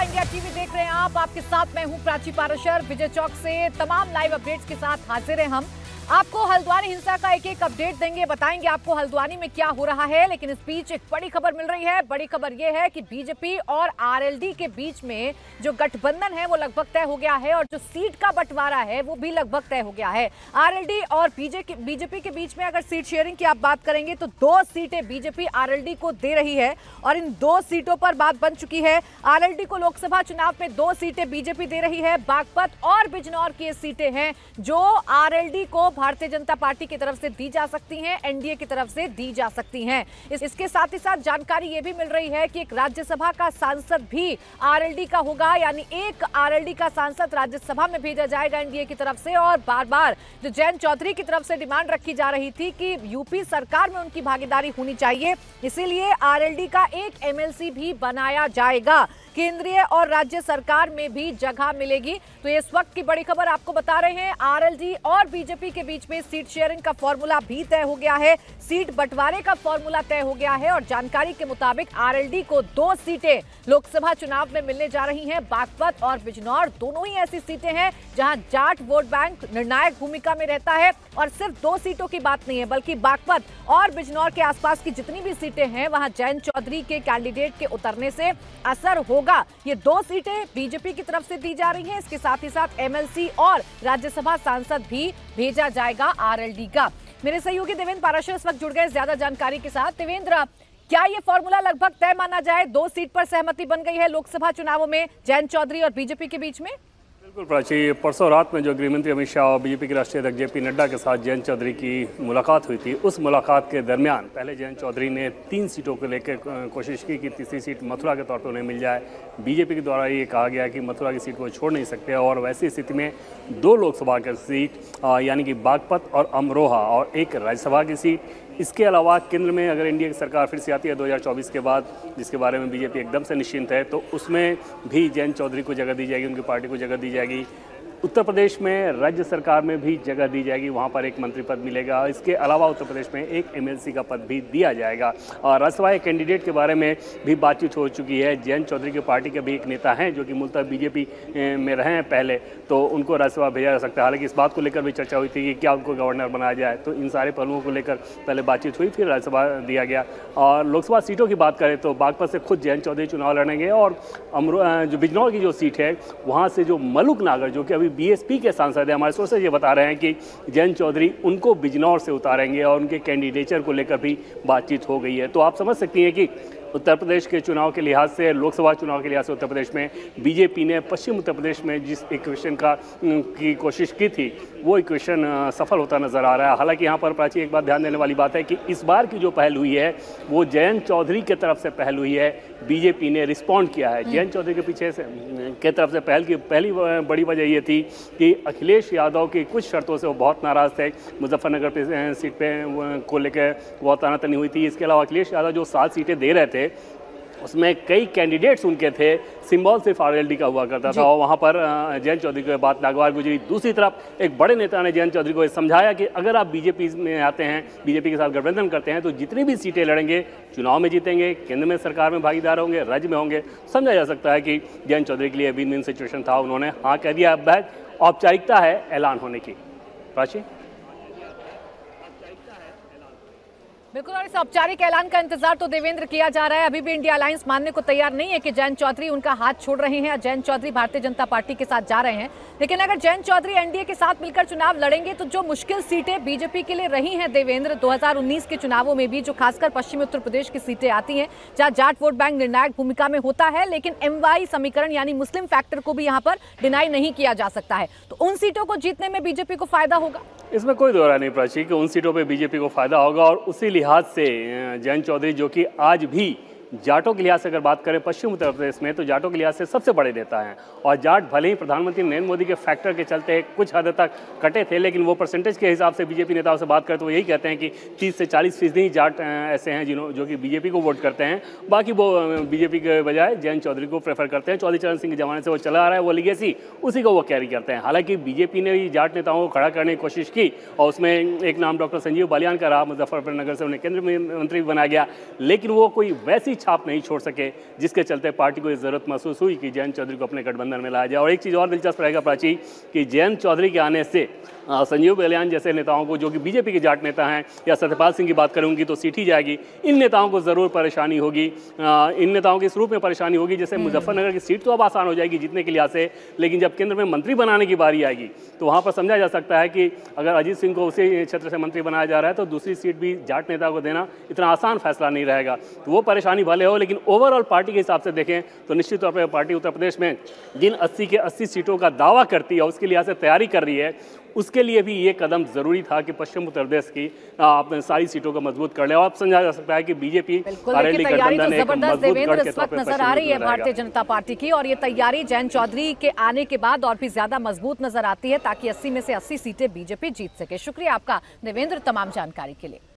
India TV देख रहे हैं आप। आपके साथ मैं हूं प्राची पाराशर। विजय चौक से तमाम लाइव अपडेट्स के साथ हाजिर हैं हम। आपको हल्द्वानी हिंसा का एक एक अपडेट देंगे, बताएंगे आपको हल्द्वानी में क्या हो रहा है। लेकिन इस बीच एक बड़ी खबर मिल रही है। बड़ी खबर यह है कि बीजेपी और आरएलडी के बीच में जो गठबंधन है वो लगभग तय हो गया है और जो सीट का बंटवारा है वो भी लगभग तय हो गया है। आरएलडी और बीजेपी के बीच में अगर सीट शेयरिंग की आप बात करेंगे तो 2 सीटें बीजेपी आरएलडी को दे रही है और इन 2 सीटों पर बात बन चुकी है। आरएलडी को लोकसभा चुनाव में 2 सीटें बीजेपी दे रही है। बागपत और बिजनौर की सीटें हैं जो आरएलडी को भारतीय जनता पार्टी की तरफ से दी जा सकती हैं, एनडीए की तरफ से दी जा सकती हैं। इसके साथ ही साथ जानकारी यह भी मिल रही है कि एक राज्यसभा का सांसद भी आरएलडी का होगा, यानी एक आरएलडी का सांसद राज्यसभा में भेजा जाएगा एनडीए की तरफ से। और बार बार जो जयंत चौधरी की तरफ से डिमांड रखी जा रही थी कि यूपी सरकार में उनकी भागीदारी होनी चाहिए, इसीलिए आरएलडी का एक एमएलसी भी बनाया जाएगा। केंद्रीय और राज्य सरकार में भी जगह मिलेगी। तो इस वक्त की बड़ी खबर आपको बता रहे हैं, आरएलडी और बीजेपी के बीच में सीट शेयरिंग का फॉर्मूला भी तय हो गया है, सीट बंटवारे का फॉर्मूला तय हो गया है। और जानकारी के मुताबिक आरएलडी को 2 सीटें लोकसभा चुनाव में मिलने जा रही हैं। बागपत और बिजनौर दोनों ही ऐसी सीटें हैं जहां जाट वोट बैंक निर्णायक भूमिका में रहता है। और सिर्फ 2 सीटों की बात नहीं है, बल्कि बागपत और बिजनौर के आसपास की जितनी भी सीटें हैं वहां जयंत चौधरी के कैंडिडेट के उतरने से असर होगा। ये 2 सीटें बीजेपी की तरफ से दी जा रही हैं। इसके साथ ही साथ एमएलसी और राज्यसभा सांसद भी भेजा जाएगा आरएलडी का। मेरे सहयोगी देवेंद्र पाराशर इस वक्त जुड़ गए ज्यादा जानकारी के साथ। देवेंद्र, क्या ये फॉर्मूला लगभग तय माना जाए? 2 सीट पर सहमति बन गई है लोकसभा चुनावों में जयंत चौधरी और बीजेपी के बीच में। बिल्कुल प्राची, परसों रात में जो गृहमंत्री अमित शाह और बीजेपी के राष्ट्रीय अध्यक्ष जेपी नड्डा के साथ जयंत चौधरी की मुलाकात हुई थी, उस मुलाकात के दरमियान पहले जयंत चौधरी ने 3 सीटों को लेकर कोशिश की कि तीसरी सीट मथुरा के तौर पर उन्हें मिल जाए। बीजेपी के द्वारा ये कहा गया कि मथुरा की सीट को छोड़ नहीं सकते और वैसी स्थिति में 2 लोकसभा की सीट यानी कि बागपत और अमरोहा और 1 राज्यसभा की सीट। इसके अलावा केंद्र में अगर एनडीए की सरकार फिर से आती है 2024 के बाद, जिसके बारे में बीजेपी एकदम से निश्चिंत है, तो उसमें भी जयंत चौधरी को जगह दी जाएगी, उनकी पार्टी को जगह दी जाएगी। उत्तर प्रदेश में राज्य सरकार में भी जगह दी जाएगी, वहाँ पर 1 मंत्री पद मिलेगा। इसके अलावा उत्तर प्रदेश में 1 एमएलसी का पद भी दिया जाएगा। और राज्यसभा कैंडिडेट के बारे में भी बातचीत हो चुकी है। जयंत चौधरी की पार्टी के भी एक नेता हैं जो कि मूलतः बीजेपी में रहे हैं पहले, तो उनको राज्यसभा भेजा जा सकता है। हालांकि इस बात को लेकर भी चर्चा हुई थी कि क्या उनको गवर्नर बनाया जाए, तो इन सारे पहलुओं को लेकर पहले बातचीत हुई, फिर राज्यसभा दिया गया। और लोकसभा सीटों की बात करें तो बागपत से खुद जयंत चौधरी चुनाव लड़ेंगे और जो बिजनौर की जो सीट है वहाँ से जो मलुक नागर जो कि अभी बीएसपी के सांसद है, हमारे सोर्सेज ये बता रहे हैं कि जयंत चौधरी उनको बिजनौर से उतारेंगे और उनके कैंडिडेचर को लेकर भी बातचीत हो गई है। तो आप समझ सकती हैं कि उत्तर प्रदेश के चुनाव के लिहाज से, लोकसभा चुनाव के लिहाज से उत्तर प्रदेश में बीजेपी ने पश्चिम उत्तर प्रदेश में जिस इक्वेशन की कोशिश की थी वो इक्वेशन सफल होता नजर आ रहा है। हालांकि यहाँ पर प्राची एक बात ध्यान देने वाली बात है कि इस बार की जो पहल हुई है वो जयंत चौधरी के तरफ से पहल हुई है, बीजेपी ने रिस्पॉन्ड किया है। जयंत चौधरी के पीछे से के तरफ से पहल की पहली बड़ी वजह ये थी कि अखिलेश यादव की कुछ शर्तों से वो बहुत नाराज़ थे। मुजफ्फरनगर सीट पे को लेकर बहुत तानातनी हुई थी। इसके अलावा अखिलेश यादव जो 7 सीटें दे रहे थे उसमें कई कैंडिडेट्स उनके थे, सिंबल सिर्फ आरएलडी का हुआ करता था और वहाँ पर जयंत चौधरी को बात नागवार गुजरी। दूसरी तरफ एक बड़े नेता ने जयंत चौधरी को समझाया कि अगर आप बीजेपी में आते हैं, बीजेपी के साथ गठबंधन करते हैं, तो जितनी भी सीटें लड़ेंगे चुनाव में जीतेंगे, केंद्र में सरकार में भागीदार होंगे, राज्य में होंगे। समझा जा सकता है कि जयंत चौधरी के लिए विन विन सिचुएशन था। उन्होंने हाँ कह दिया। अब औपचारिकता है ऐलान होने की। प्राची, बिल्कुल, और इस औपचारिक ऐलान का इंतजार तो देवेंद्र किया जा रहा है। अभी भी इंडिया अलायंस मानने को तैयार नहीं है कि जयंत चौधरी उनका हाथ छोड़ रहे हैं, जयंत चौधरी भारतीय जनता पार्टी के साथ जा रहे हैं। लेकिन अगर जयंत चौधरी एनडीए के साथ मिलकर चुनाव लड़ेंगे तो जो मुश्किल सीटें बीजेपी के लिए रही हैं देवेंद्र 2019 के चुनावों में भी, जो खासकर पश्चिमी उत्तर प्रदेश की सीटें आती हैं जहां जाट वोट बैंक निर्णायक भूमिका में होता है, लेकिन एमवाई समीकरण यानी मुस्लिम फैक्टर को भी यहाँ पर डिनाई नहीं किया जा सकता है, तो उन सीटों को जीतने में बीजेपी को फायदा होगा। इसमें कोई दोहरा नहीं प्राची कि उन सीटों पे बीजेपी को फायदा होगा। और उसी लिहाज से जयंत चौधरी जो कि आज भी जाटों के लिहाज से अगर बात करें पश्चिम उत्तर प्रदेश में, तो जाटों के लिहाज से सबसे बड़े नेता हैं। और जाट भले ही प्रधानमंत्री नरेंद्र मोदी के फैक्टर के चलते कुछ हद तक कटे थे, लेकिन वो परसेंटेज के हिसाब से बीजेपी नेताओं से बात करें तो वो यही कहते हैं कि 30 से 40% ही जाट ऐसे हैं जो कि बीजेपी को वोट करते हैं। बाकी वो बीजेपी के बजाय जयंत चौधरी को प्रेफर करते हैं। चौधरी चरण सिंह के जमाने से वो चला आ रहा है, वो लीगेसी उसी को वो कैरी करते हैं। हालांकि बीजेपी ने भी जाट नेताओं को खड़ा करने की कोशिश की और उसमें एक नाम डॉक्टर संजीव बालियान का रहा, मुजफ्फरनगर से उन्हें केंद्रीय मंत्री बनाया गया, लेकिन वो कोई वैसी छाप नहीं छोड़ सके, जिसके चलते पार्टी को ये जरूरत महसूस हुई कि जयंत चौधरी को अपने गठबंधन में लाया जाए। और एक चीज़ और दिलचस्प रहेगा प्राची कि जयंत चौधरी के आने से संजीव बलियान जैसे नेताओं को, जो कि बीजेपी के जाट नेता हैं, या सत्यपाल सिंह की बात करूंगी तो सीट ही जाएगी, इन नेताओं को जरूर परेशानी होगी। इन नेताओं के इस रूप में परेशानी होगी जैसे मुजफ्फरनगर की सीट तो अब आसान हो जाएगी जीतने के लिहाज से, लेकिन जब केंद्र में मंत्री बनाने की बारी आएगी तो वहां पर समझा जा सकता है कि अगर अजीत सिंह को उसी क्षेत्र से मंत्री बनाया जा रहा है तो दूसरी सीट भी जाट नेता को देना इतना आसान फैसला नहीं रहेगा। तो वो परेशानी भले हो, लेकिन ओवरऑल पार्टी के हिसाब से देखें तो निश्चित तौर पर पार्टी उत्तर प्रदेश में जिन 80 के 80 सीटों का दावा करती है, उसके लिहाज से तैयारी कर रही है, उसके लिए भी ये कदम जरूरी था कि पश्चिम उत्तर प्रदेश की अपने सारी सीटों को मजबूत कर ले। और अब समझा जा सकता है कि बीजेपी तैयारी तो जबरदस्त देवेंद्र इस वक्त नजर आ रही है भारतीय जनता पार्टी की, और ये तैयारी जयंत चौधरी के आने के बाद और भी ज्यादा मजबूत नजर आती है ताकि 80 में से 80 सीटें बीजेपी जीत सके। शुक्रिया आपका देवेंद्र तमाम जानकारी के लिए।